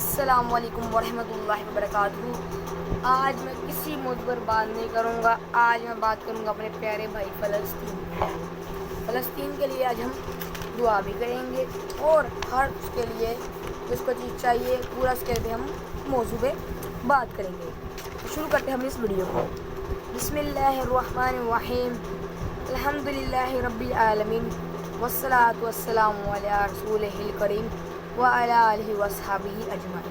अस्सलामुअलैकुम वरहमतुल्लाहि वबरकातुहू। आज मैं किसी मौजू पर बात नहीं करूँगा। आज मैं बात करूँगा अपने प्यारे भाई फ़लस्तीन के लिए। आज हम दुआ भी करेंगे और हर उसके लिए उसको चीज़ चाहिए पूरा उसके लिए हम मौजू पे बात करेंगे। तो शुरू करते हैं हम इस वीडियो को। बिस्मिल्लाहिर्रहमानिर्रहीम। अल्हम्दुलिल्लाहि रब्बिल आलमीन वस्सलातु वस्सलामु अला रसूलिहिल करीम व अला आलिहि व अस्हाबिहि अजमाइन।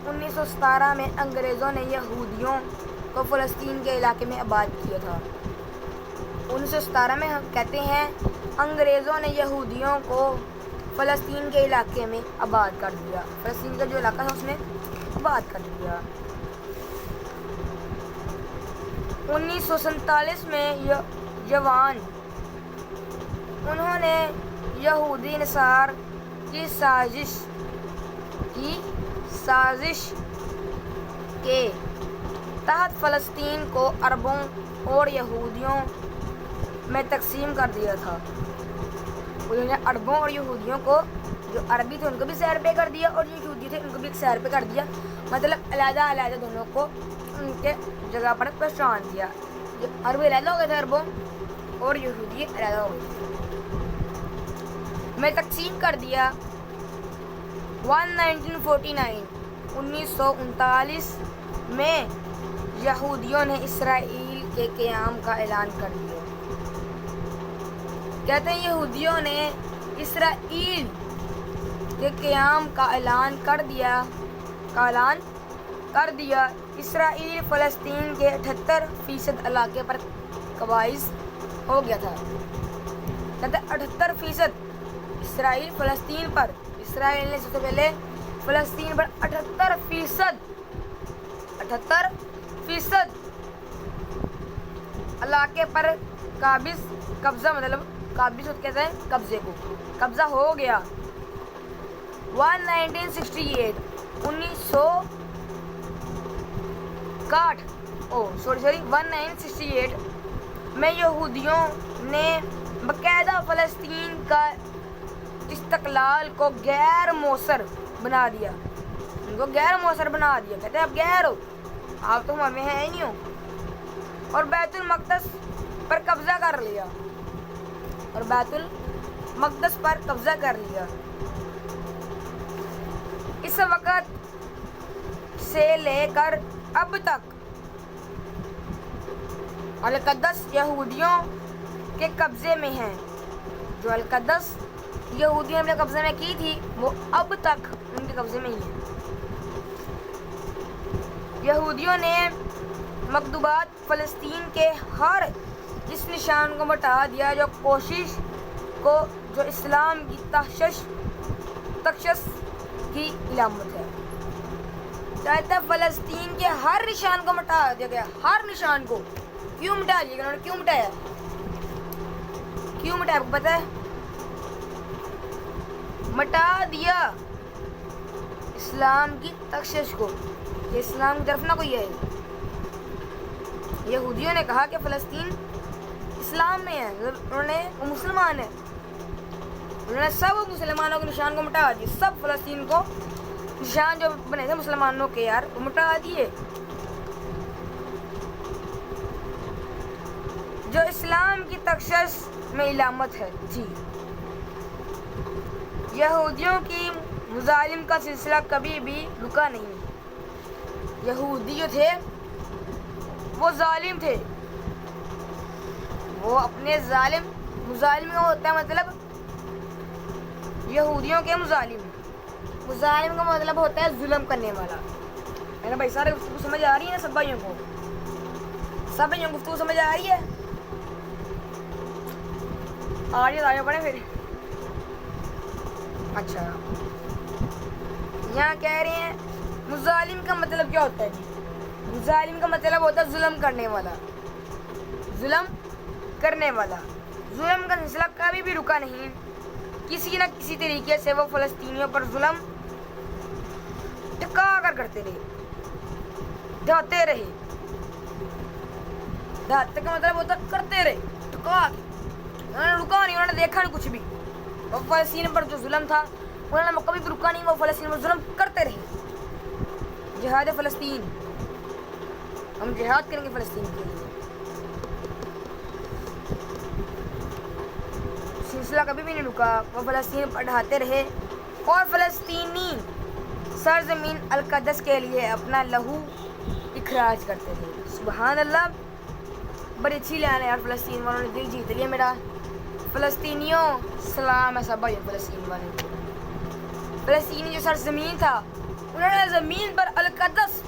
1917 में अंग्रेज़ों ने यहूदियों को फ़लस्तीन के इलाके में आबाद किया था। 1917 में हम कहते हैं अंग्रेज़ों ने यहूदियों को फ़लस्तीन के इलाके में आबाद कर दिया। फ़लस्तीन का जो इलाका था उसमें आबाद कर दिया। 1947 में जवान उन्होंने यहूदी निसार की साजिश के तहत फ़लस्तीन को अरबों और यहूदियों में तकसीम कर दिया था। उन्होंने अरबों और यहूदियों को, जो अरबी थे उनको भी सैर पे कर दिया और जो यहूदी थे उनको भी सैर पे कर दिया। मतलब अलग-अलग दोनों को उनके जगह पर पहचान दिया। जो अरबी अलग हो गए थे अरबों और यहूदी अलग हो गए थे में तकसीम कर दिया। 1949 में यहूदियों ने इसराइल के क़याम का ऐलान कर दिया। कहते हैं यहूदियों ने इसराइल के क़याम का ऐलान कर दिया। इसराइल फ़लस्तीन के 78% इलाके पर कब्ज़ा हो गया था। कहते 78% इसराइल फ़लस्तीन पर, इसराइल ने सबसे पहले फ़लस्तीन पर 78% इलाके पर कब्ज़ा, मतलब काबिज कहते हैं कब्ज़े को, कब्ज़ा हो गया। 1968 में यहूदियों ने बाकायदा फ़लस्तीन का इस्तक़लाल को गैर मौसर बना दिया। उनको गैर मौसर बना दिया। कहते हैं आप गैर हो, आप तो हमें हैं ही नहीं हो। और बैतुल मक़दस पर कब्ज़ा कर लिया। इस वक़्त से लेकर अब तक अल-क़ुद्स यहूदियों के कब्ज़े में है। जो अल-क़ुद्स यहूदियों ने कब्ज़े में की थी वो अब तक उनके कब्ज़े में ही है। यहूदियों ने मकतूबात फ़लस्तीन के हर इस निशान को मिटा दिया जो कोशिश को, जो इस्लाम की तख़्शीश की इलामत है। कहते हैं फ़लस्तीन के हर निशान को मिटा दिया गया। हर निशान को क्यों मिटा दिया? उन्होंने क्यों मिटाया? आपको पता है? मिटा दिया इस्लाम की तख़्शीश को। ये इस्लाम की तरफ ना कोई है। यहूदियों ने कहा कि फ़लस्तीन इस्लाम में है, उन्होंने वो मुसलमान है। उन्होंने सब मुसलमानों के निशान को मिटा दिए। सब फ़लस्तीन को निशान जो बने थे मुसलमानों के यार वो मिटा दिए। जो इस्लाम की तख़्शीश में इलामत है। जी, यहूदियों की मुज़ालिम का सिलसिला कभी भी रुका नहीं। यहूदी जो थे वो जालिम थे। वो अपने मुज़ालिम का होता है मतलब यहूदियों के मुज़ालिम का मतलब होता है जुल्म करने वाला। मेरे भाई सारे गुफ्तगू समझ आ रही है ना? सब भाइयों को गुफ्तगू समझ आ रही है? आगे पड़े फिर। अच्छा, यहाँ कह रहे हैं मुज़ालिम का मतलब क्या होता है जी? मुज़ालिम का मतलब होता है जुल्म करने वाला। जुल्म का सिलसिला कभी भी रुका नहीं। किसी न किसी तरीके से वो फ़लस्तीनियों पर जुल्म टिका कर करते रहे, ढाते रहे। ढाते का मतलब होता करते रहे, टिका। उन्होंने रुका नहीं, उन्होंने देखा नहीं कुछ भी। और फ़लस्तीन पर जो जुल्म था उन्होंने कभी भी रुका नहीं, वो फ़लस्तीन में जुल्म करते रहे। जिहाद फ़लस्तीन, हम जिहाद करेंगे फ़लस्तीन के लिए। सिलसिला कभी भी नहीं रुका, वो फ़लस्तीन पढ़ाते रहे और फ़लस्तीनी सरजमीन अल-क़ुद्स के लिए अपना लहू इखराज करते थे। सुबहान अल्लाह, बड़ी अच्छी लाइन है यार। फ़लस्तीन वालों ने दिल जीत लिया मेरा। फ़लस्तीनियों सलाम है सब भाइयों फ़लस्तीन वाले। फ़लस्तीनी जो सरजमीन था, उन्होंने ज़मीन पर अल-क़ुद्स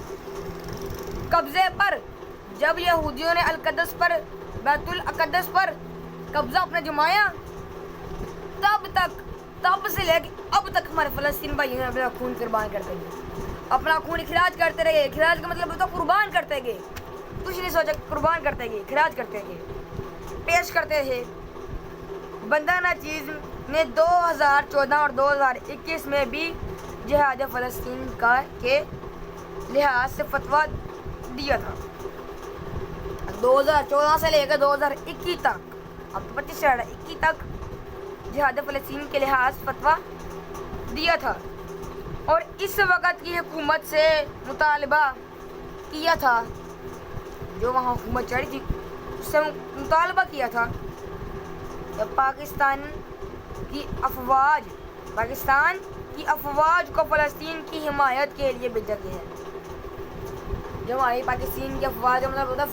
कब्ज़े पर, जब यहूदियों ने अल-क़ुद्स पर, बैतुल अक़दस पर कब्ज़ा अपना जमाया, तब से लेकर अब तक हमारे फ़लस्तीन भाइयों ने अपना खून कुर्बान करते गए, अपना खून इखराज करते रहे। इखराज का मतलब होता है कुर्बान करते गए, कुछ नहीं सोचा, कुर्बान करते गए, इखराज करते गए, पेश करते थे। बंदा नाचीज़ ने 2014 और 2021 में भी जिहाद फ़लस्तीन के लिहाज से फतवा दिया था। 2014 से लेकर 2021 तक, अब तो 25 तक जिहाद फ़लस्तीन के लिहाज फतवा दिया था। और इस वक़्त की हुकूमत से मुतालबा किया था, जो वहाँ हुकूमत चढ़ी थी उससे मुतालबा किया था कि पाकिस्तान की अफवाज को फ़लस्तीन की हिमायत के लिए भेजा गया है। जो हमारी पाकिस्तान की अफवाज मतलब होता है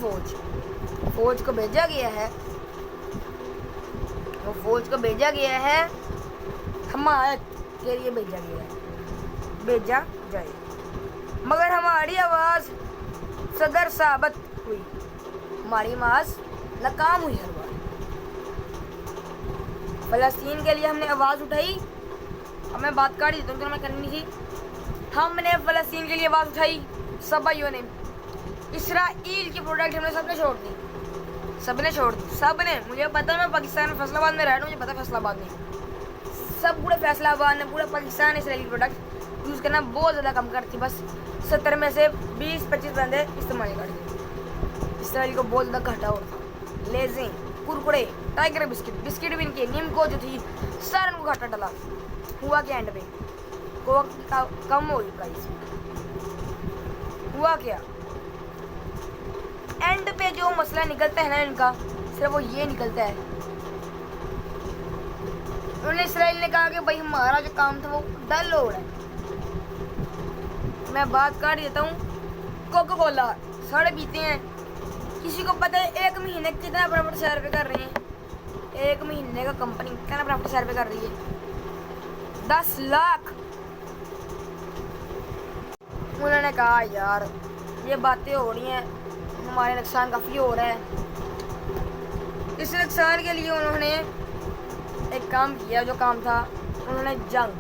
फ़ौज को भेजा गया है, वो फ़ौज को भेजा गया है, हिमायत के लिए भेजा जाए। मगर हमारी आवाज़ सदर साबित हुई, हमारी आवाज़ नाकाम हुई हर बार। फ़लस्तीन के लिए हमने आवाज़ उठाई। अब मैं बात काट देता हूँ, तो मैं करनी थी। हमने फ़लस्तीन के लिए आवाज़ उठाई, सब भाइयों ने। इसराइल की प्रोडक्ट हमने सबने छोड़ दी, सबने। मुझे पता है, मैं पाकिस्तान फैसलाबाद में रह रहा हूँ, मुझे पता है फैसलाबाद में सब पूरे फैसलाबाद ने, पूरा पाकिस्तान इसराइली प्रोडक्ट यूज़ करना बहुत ज़्यादा कम करती। बस 70 में से 20-25 बंदे इस्तेमाल करते। इसराइल को बहुत ज़्यादा घाटा होता। लेज़े, कुरकुरे, टाइगर बिस्किट भी इनके, निम्को जो थी, सारे को घाटा डला। हुआ क्या एंड पे? कोका कम हुई प्राइस। हुआ क्या एंड पे? जो मसला निकलता है ना इनका, सिर्फ वो ये निकलता है। उन्होंने इसराइल ने कहा कि भाई हमारा जो काम था वो डल हो रहा है। मैं बात कर देता हूँ, कोका कोला सारे पीते हैं। किसी को पता है 1 महीने कितना प्रॉफिट शेयर पे कर रहे हैं? 1 महीने का कंपनी कितना प्रॉफिट शेयर पे कर रही है? 10 लाख। उन्होंने कहा यार ये बातें हो रही हैं, हमारे नुकसान काफ़ी हो रहा है। इस नुकसान के लिए उन्होंने एक काम किया, जो काम था, उन्होंने जंग,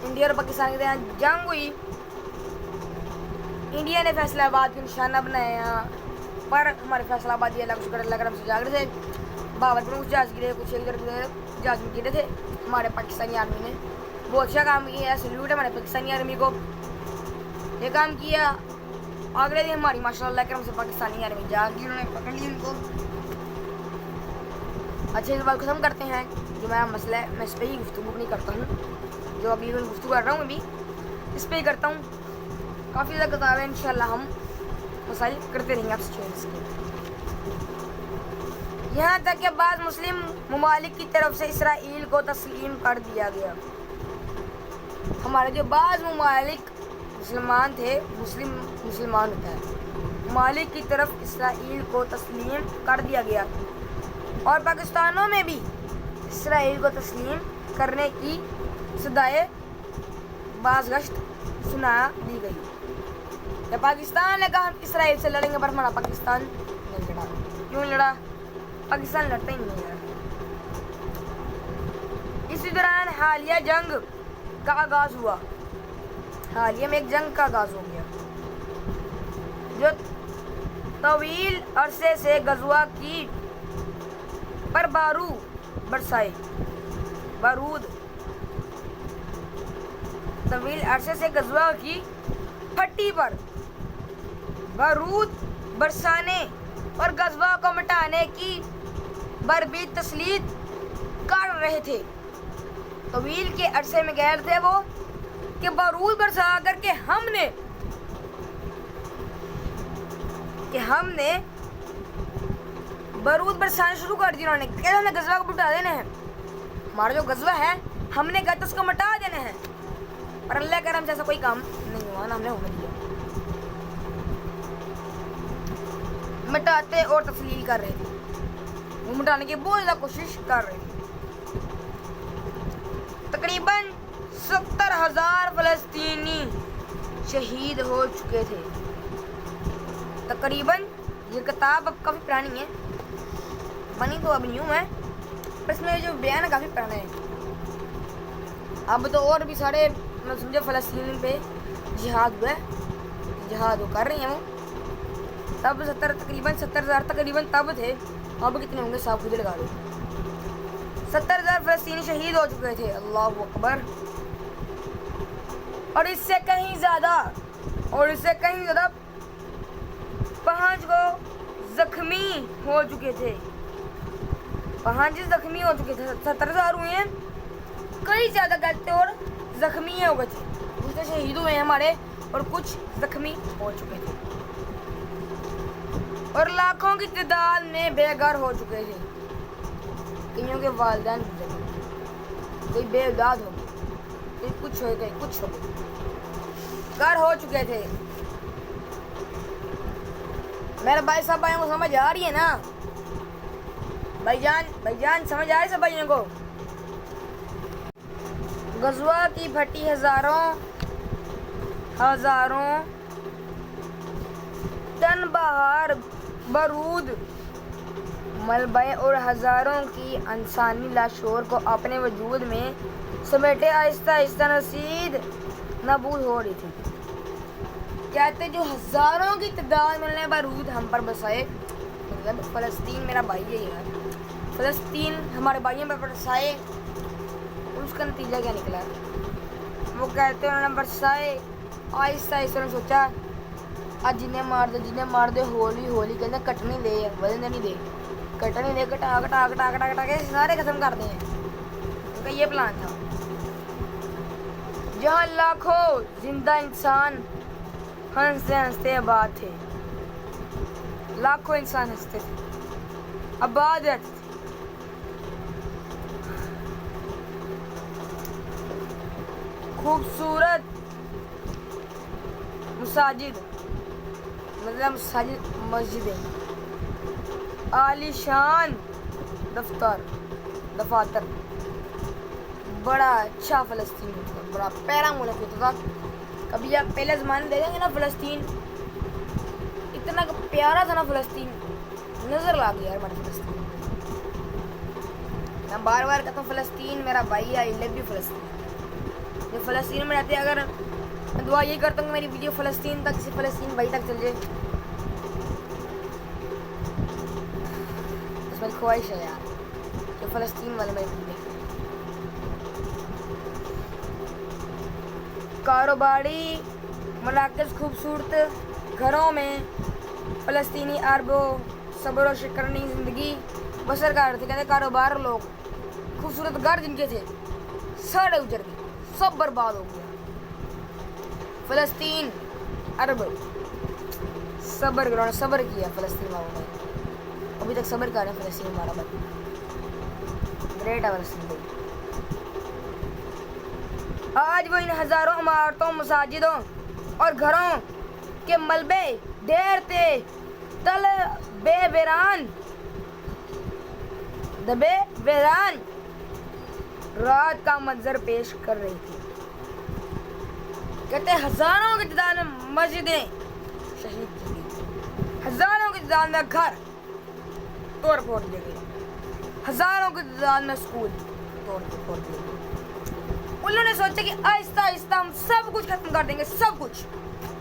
इंडिया और पाकिस्तान के दरमियान जंग हुई। इंडिया ने फैसलाबाद को निशाना बनाया, पर हमारे फैसलाबाद ये अल्लाह का करम से जाग रहे थे। बाबर में कुछ जहाज गिरे, कुछ इधर जहाज में गिरे थे। हमारे पाकिस्तानी आर्मी ने बहुत अच्छा काम किया, सैल्यूट है हमारे पाकिस्तानी आर्मी को। ये काम किया, अगले दिन हमारी माशाल्लाह करम से पाकिस्तानी आर्मी जागी, उन्होंने पकड़ ली उनको। अच्छे से बात ख़त्म करते हैं। जो मेरा मसला है मैं इस पर ही गुफ्तगू नहीं करता हूँ, जो अभी मैं गुफ्तगू कर रहा हूँ अभी इस पर ही करता हूँ। काफ़ी ज़्यादा किताब है, इंशाल्लाह हम मसाइल करते रहेंगे आपसे चैनल्स के। यहाँ तक कि बाद मुस्लिम ममालिक की तरफ से इसराइल को तस्लीम कर दिया गया। हमारे जो बाज़ ममालिक मुसलमान थे, मुसलमान होता है, ममालिक की तरफ इसराइल को तस्लीम कर दिया गया और पाकिस्तानों में भी इसराइल को तस्लीम करने की सदाए बाज़गश्त सुना दी गई। जब पाकिस्तान ने कहा हम इसराइल से लड़ेंगे, पर हमारा पाकिस्तान नहीं लड़ा। क्यों लड़ा? पाकिस्तान लड़ता ही नहीं है। इसी दौरान हालिया जंग का आगाज़ हुआ। हालिया में एक जंग का आगाज़ हो गया जो तवील अरसे से गज़वा की पर तवील अरसे से गज़वा की फट्टी पर बारूद बरसाने और गज़वा को मिटाने की बरबी तसलीत कर रहे थे। तवील के अरसे में गैर थे वो कि बारूद बरसा करके हमने बारूद बरसाना शुरू कर दिया। उन्होंने कहा हमें गजवा को मिटा देना है, हमारा जो गजवा है हमने कहा तो उसको मिटा देना है, पर अल्लाह करम से ऐसा कोई काम नहीं हुआ ना, हमने होने दिया। मिटाते और तस्लील कर रहे थे, वो मिटाने की बहुत ज़्यादा कोशिश कर रहे थे। तकरीबन 70,000 फलस्तीनी शहीद हो चुके थे। तकरीबन ये किताब अब काफ़ी पुरानी है, बनी तो अब न्यू है, पर इसमें जो बयान है काफ़ी पुराना है। अब तो और भी सारे मतलब समझे फ़लस्तीन पे जिहाद हुआ है, जिहाद वो कर रही हैं वो। तब तकरीबन 70,000 तकरीबन तब थे, अब कितने होंगे साहब खुद लगा लो। 70,000 फ़लस्तीनी शहीद हो चुके थे, अल्लाह अकबर। और इससे कहीं ज़्यादा 5 को ज़ख्मी हो चुके थे, 5 ज़ख्मी हो चुके थे। 70,000 हुए हैं, कई ज़्यादा गलते और ज़ख्मी हो गए थे, कुछ शहीद हुए हैं हमारे और कुछ ज़ख्मी हो चुके थे। और लाखों की तादाद में बेघर हो चुके थे, कईयों के वालिदैन गुजर गए, कोई बेऔलाद हो गए, कोई कुछ हो गए, कुछ हो गए, घर हो चुके थे। मेरे भाई सब भाइयों को समझ आ रही है ना? भाईजान समझ आ रही सब भाइयों को? गजवा की फटी हजारों टन बहार बारूद मलबे और हजारों की इंसानी लाशों को अपने वजूद में समेटे आहिस्ता आहिस्ता नसीद नबूद हो रही थी। कहते जो हजारों की तादाद में बारूद हम पर बसाए, मतलब फ़लस्तीन मेरा भाई है यार, फ़लस्तीन हमारे भाइयों पर बरसाए, उसका नतीजा क्या निकला? वो कहते उन्होंने बरसाए आहिस्ता आहिस्ता। उन्होंने सोचा आज जिन्हें मार दे होली कहते कटनी दे वजन नहीं दे, कटनी दे, कटा के सारे खत्म कर दें। उनका ये प्लान था। जहाँ लाखों जिंदा इंसान हंसते हंसते आबाद थे, लाखों इंसान हंसते थे, आबाद रहते थे। खूबसूरत मसाजिद, मतलब मस्जिदें, आलीशान दफातर, बड़ा अच्छा फ़लस्तीन था, बड़ा प्यारा मुल्क होता था। कभी आप पहले ज़माने देखेंगे ना फ़लस्तीन, इतना प्यारा था ना फ़लस्तीन, नज़र ला गया यार हमारी फ़लस्तीन। मैं बार बार कहता हूँ फ़लस्तीन मेरा भाई, आई लव यू फ़लस्तीन। जो फ़लस्तीन में रहते हैं, अगर मैं दुआ ये करता हूँ मेरी वीडियो फ़लस्तीन तक से फ़लस्तीन भाई तक चल जाए, मेरी ख्वाहिश है यार कि फ़लस्तीन वाले मेरी वीडियो देखें। कारोबारी मराकज़ खूबसूरत घरों में फ़लस्तीनी अरबों सब्र और शिकरनी ज़िंदगी बसर कर रहे थे। कहते कारोबार लोग, खूबसूरत घर जिनके थे सारे उजड़ गए, सब बर्बाद हो गया। फ़लस्तीन अरब सब्र किया फ़लस्तीन वालों ने, अभी तक सब्र कर रहे हैं फ़लस्तीन हमारा भाई, ग्रेट है फ़लस्तीन। आज वो इन हजारों इमारतों, मसाजिदों और घरों के मलबे देर थे तल बेवेरान रात का मंजर पेश कर रही थी। कहते हजारों की तादाद में मस्जिदें शहीद की गई, हजारों की तादाद में घर तोड़ फोड़ दिए गए, हजारों की तादाद में स्कूल तोड़ फोड़ दिए गए। उन्होंने सोचा कि आहिस्ता आहिस्ता हम सब कुछ खत्म कर देंगे, सब कुछ,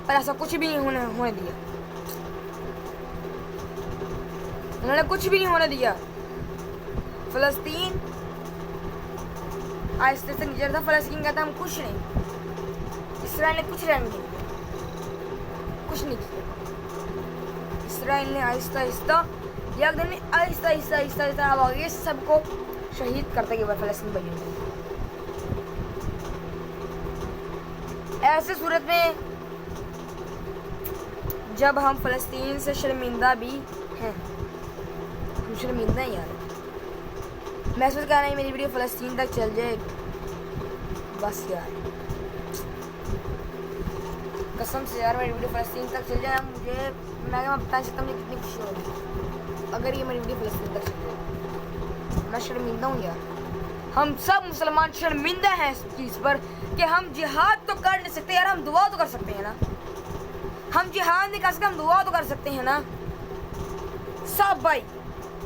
पर ऐसा कुछ भी नहीं होने दिया। उन्होंने कुछ भी नहीं होने दिया। फ़लस्तीन आहिस्ते से गुजर था। फ़लस्तीन कहता हम कुछ नहीं, इसराइल ने कुछ रहने नहीं दिया, कुछ नहीं किया। इसराइल ने आहिस्ता आहिस्ता आहिस्ता सबको शहीद करते गए फ़लस्तीन भाइयों को। ऐसे सूरत में जब हम फ़लस्तीन से शर्मिंदा भी हैं, हम शर्मिंदा हैं यार। महसूस कर रहे हैं मेरी वीडियो फ़लस्तीन तक चल जाए बस यार, कसम से यार मेरी वीडियो फ़लस्तीन तक चल जाए। मैं बता सकता हूँ कितनी खुशी होगी अगर ये मेरी वीडियो फ़लस्तीन तक चल जाए। मैं शर्मिंदा हूँ यार, हम सब मुसलमान शर्मिंदा हैं इस चीज़ पर कि हम जिहाद तो कर नहीं सकते यार, हम दुआ तो कर सकते हैं ना। हम जिहाद नहीं कर सकते, हम दुआ तो कर सकते हैं ना। सब भाई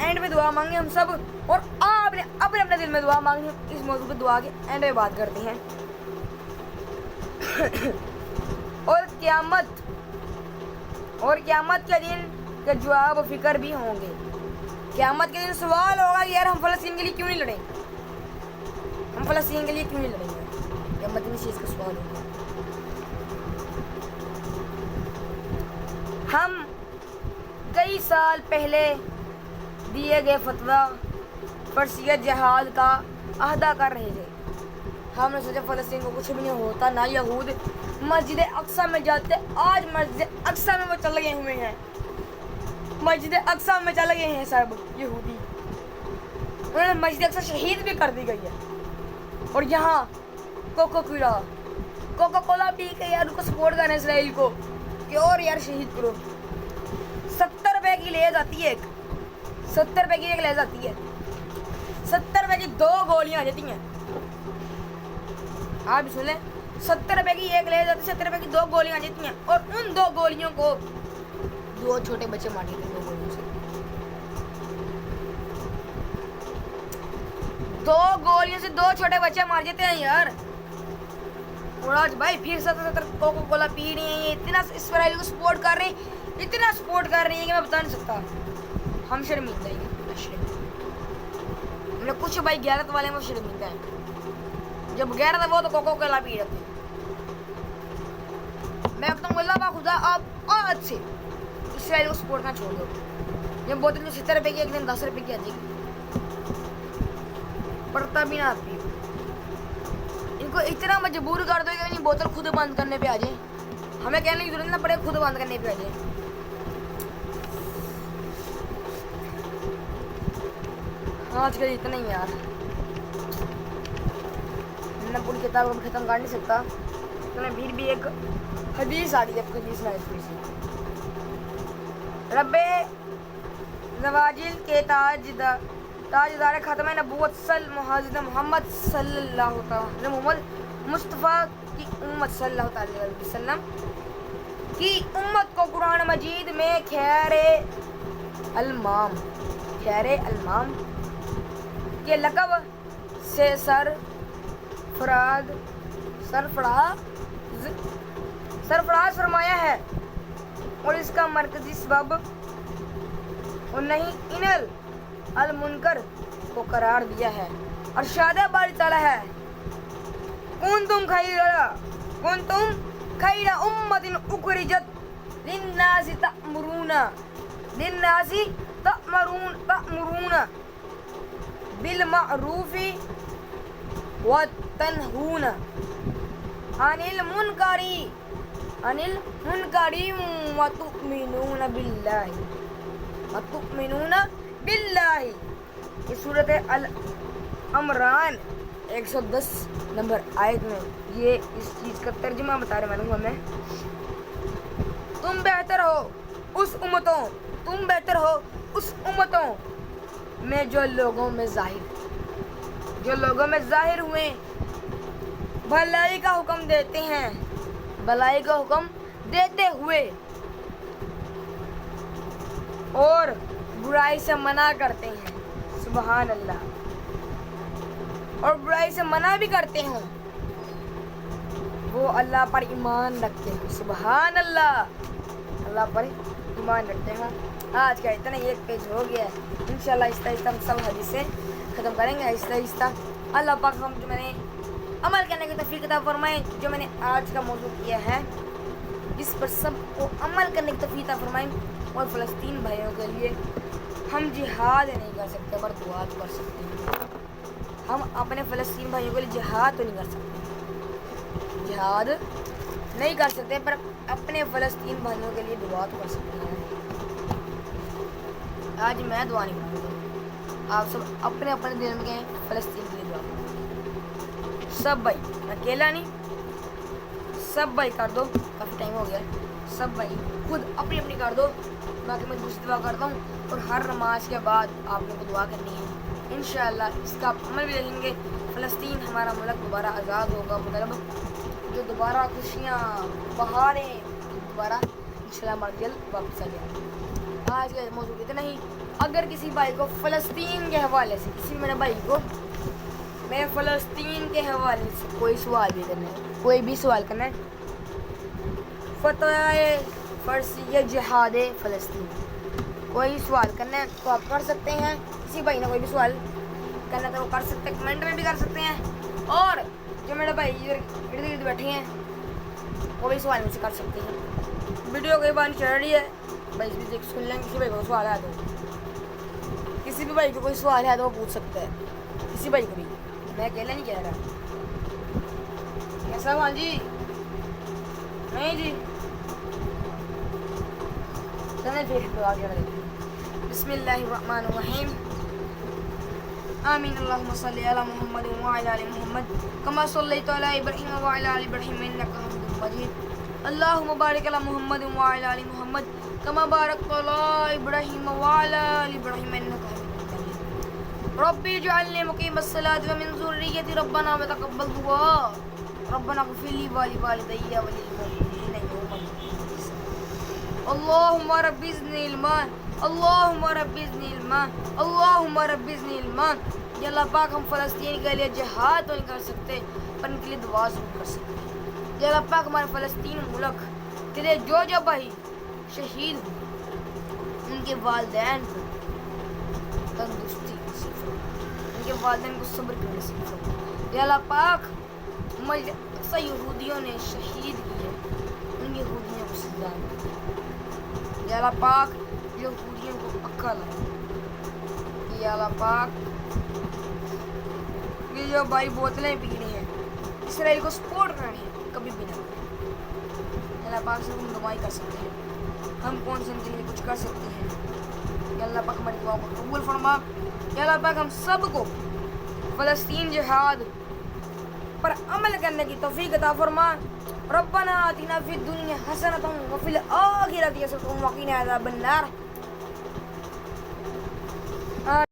एंड में दुआ मांगे हम सब, और आपने अपने अपने दिल में दुआ मांगी। इस मौजू पे दुआ के एंड में बात करते हैं। और क़यामत के दिन के जवाब फिक्र भी होंगे। क़यामत के दिन सवाल होगा यार हम फ़लस्तीन के लिए क्यों नहीं लड़े, हम फ़लस्तीन के लिए क्यों नहीं लड़ेंगे। क़यामत में इस चीज़ का सवाल होगा। हम कई साल पहले दिए गए फतवा फरसियत जिहाद का अहदा कर रहे थे। हमने सोचा फ़लस्तीन को कुछ भी नहीं होता, ना यहूद मस्जिद अक्सा में जाते। आज मस्जिद अक्सा में वो चल गए हुए हैं, मस्जिद अक्सा में चल गए हैं सब यहूदी। उन्होंने मस्जिद अक्सा शहीद भी कर दी गई है। और यहाँ कोका कोला पी के यार उनको सपोर्ट करना इसराइल को कि और यार शहीद करो। 70 रुपए की ले जाती है, 70 रुपए की एक ले जाती है, 70 रुपए की 2 गोलियां आ जाती हैं। आप सुन लें, 70 रुपए की एक ले जाती, 70 रुपए की 2 गोलियां आ जाती हैं। और उन 2 गोलियों को 2 छोटे बच्चे मार देते हैं 2 गोलियों से। 2 गोलियों से 2 छोटे बच्चे मार देते हैं यार। और आज भाई फिर 70 कोका कोला पी रही है, इतना इसराइल को सपोर्ट कर रही है, इतना सपोर्ट कर रही है कि मैं बता नहीं सकता। हम शर्मिंदा हैं, मतलब कुछ भाई गैरत वाले में शर्मिंदा है। जब गैरत है वो तो कोका कोला पी रहे थे। मैं अब तो अल्लाह खुदा आप आज से इसराइल को सपोर्ट ना छोड़ दो। जब बोतल में 70 रुपए की एक दिन 10 रुपए की आ जाएगी, पड़ता भी ना आपकी। इनको इतना मजबूर कर दो कि बोतल खुद बंद करने पे आ जाए, हमें कहने की जरूरत ना पड़े, खुद बंद करने पे आ जाए। आज कल इतना ही यार, मैं पूरी किताब को ख़त्म कर नहीं सकता। तो मैं फिर भी एक हदीस आ रही है, हदीस ना थोड़ी सी। रब्बे नवाजिल के ताजदार ख़त्म नबूवत हज़रत मोहम्मद सल्लल्लाहु अलैहि मोहम्मद मुस्तफ़ा की उम्मत सल्लल्लाहु अलैहि वसल्लम की उम्मत को कुरान मजीद में खैर अलमाम के लक़ब से सरफराज फरमाया है। और इसका मरकज़ी सबब और नहीं इनल अल मुनकर को करार दिया है। और शादा बारी ताला है, कुंतुम खैरा उम्मतिन उखरिजत लिन्नासी तअमुरूना बिल मारूफी व तनहूना अनिल मुनकरी व तुमिनूना बिल्लाहि। ये सूरत है अल अमरान 110 नंबर आयत में ये इस चीज़ का तर्जुमा बता रहे मालूम हमें। तुम बेहतर हो उस उम्मतों में जो लोगों में जाहिर हुए भलाई का हुक्म देते हुए और बुराई से मना करते हैं। सुभान अल्लाह। और बुराई से मना भी करते हैं, वो अल्लाह पर ईमान रखते हैं। सुभान अल्लाह, अल्लाह पर ईमान रखते हैं। आज का इतना ही एक पेज हो गया है। इंशाल्लाह आहिस्ता हम सब हदीसें ख़त्म करेंगे आहिस्ता। अल्लाह पाक हम जो मैंने अमल करने की तौफीक अता फरमाए, जो मैंने आज का मौजू किया है इस पर सबको अमल करने की तौफीक अता फरमाए। और फ़लस्तीन भाइयों के लिए हम जिहाद नहीं कर सकते पर दुआ तो कर सकते हैं। हम अपने फ़लस्तीन भाइयों के लिए जिहाद तो नहीं कर सकते, जिहाद नहीं कर सकते, पर अपने फ़लस्तीन भाइयों के लिए दुआ तो कर सकते हैं। आज मैं दुआ नहीं करूँगा, आप सब अपने अपने दिल में गए फ़लस्तीन के लिए दुआ करो। सब भाई, अकेला नहीं, सब भाई कर दो। काफ़ी टाइम हो गया, सब भाई खुद अपनी अपनी कर दो। बाकी मैं दूसरी दुआ करता हूँ, और हर नमाज के बाद आप लोगों को दुआ करनी है। इंशाअल्लाह इसका अमल भी लेंगे। फ़लस्तीन हमारा मुल्क दोबारा आज़ाद होगा, मतलब जो दोबारा खुशियाँ बहारें दोबारा इंशाअल्लाह जल्द वापस आ जाए। आज का मौजूद इतना ही। अगर किसी भाई को फ़लस्तीन के हवाले से, किसी मेरे भाई को मैं फ़लस्तीन के हवाले से कोई सवाल भी करना है, कोई भी सवाल करना है, फ़तवा फ़र्ज़िया जिहाद फ़लस्तीन, कोई सवाल करना है तो आप कर सकते हैं। किसी भाई ने कोई भी सवाल करना तो वो कर सकते हैं, कमेंट में भी कर सकते हैं। और जो मेरे भाई इधर इर्द बैठे हैं वो भी सवाल मुझसे कर सकते हैं। वीडियो कई बार चल रही है भाई, भी देख सुन लें। किसी भाई को सवाल है तो, किसी भी भाई को कोई सवाल है तो वो पूछ सकता है, किसी भाई को भी। मैं अकेला नहीं कह रहा। कैसा हाँ जी? नहीं जी, चलें फिर आगे बढ़ते। बिस्मिल्लाहिर्रहमानिर्रहीम। आमीन। अल्लाहुम्मा सल्ली अला मुहम्मद व अला आलि मुहम्मद कमा सल्लैता अला इब्राहीम व अला आलि इब्राहीम इन्नका हमीदुम मजीद। अल्लाहुम्मा बारिक अला मुहम्मद व अला आलि मुहम्मद कमा बारकता अला इब्राहीम व अला आलि इब्राहीम इन्नका हमीदुम मजीद। रब्बी इजअलनी मुकीमस सलाति व मिन ज़ुर्रिय्यति रब्बना व तक़ब्बल दुआ। रब्बना इग़फ़िर ली व लिवालिदैया व लिल मुमिनीना यौमल हिसाब। अल्लाहुम्मा रब्बि ज़िदनी इल्मा, अल्लाहुम्मा रब्बि ज़िदनी इल्मा, अल्लाहुम्मा रब्बि ज़िदनी इल्मा। या अल्लाह पाक, हम फ़लस्तीन के लिए जिहाद तो नहीं कर सकते, पर उनके लिए दुआ ज़रूर कर सकते हैं। या अल्लाह पाक, हमारे फ़लस्तीन मुल्क के लिए जो भाई शहीद हुए उनके वालिदैन को तंदुरुस्ती नसीब फरमा, उनके वालिदैन को सब्र की नसीब फरमा। या अल्लाह पाक, अक्सर यहूदियों ने शहीद किए, उन यहूदियों को सज़ा दे। या अल्लाह पाक, यहूदियों को अक्ल है। या अल्लाह पाक, ये जो भाई बोतलें पी रहे हैं, इसराइल को सपोर्ट कर रहे हैं, कभी भी ना करें। अल्लाह पाक से हम दुआएं कर सकते हैं, हम कौन से इनके लिए कुछ कर सकते हैं। या अल्लाह पाक हमारी दुआ को कबूल फरमा। या अल्लाह पाक, हम सबको फ़लस्तीन जिहाद पर अमल करने की तौफीक अता फरमा। रब्बना आतिना फिद दुनिया हसनतन व फिल आखिरति हसनतन व क़िना अज़ाबन्नार।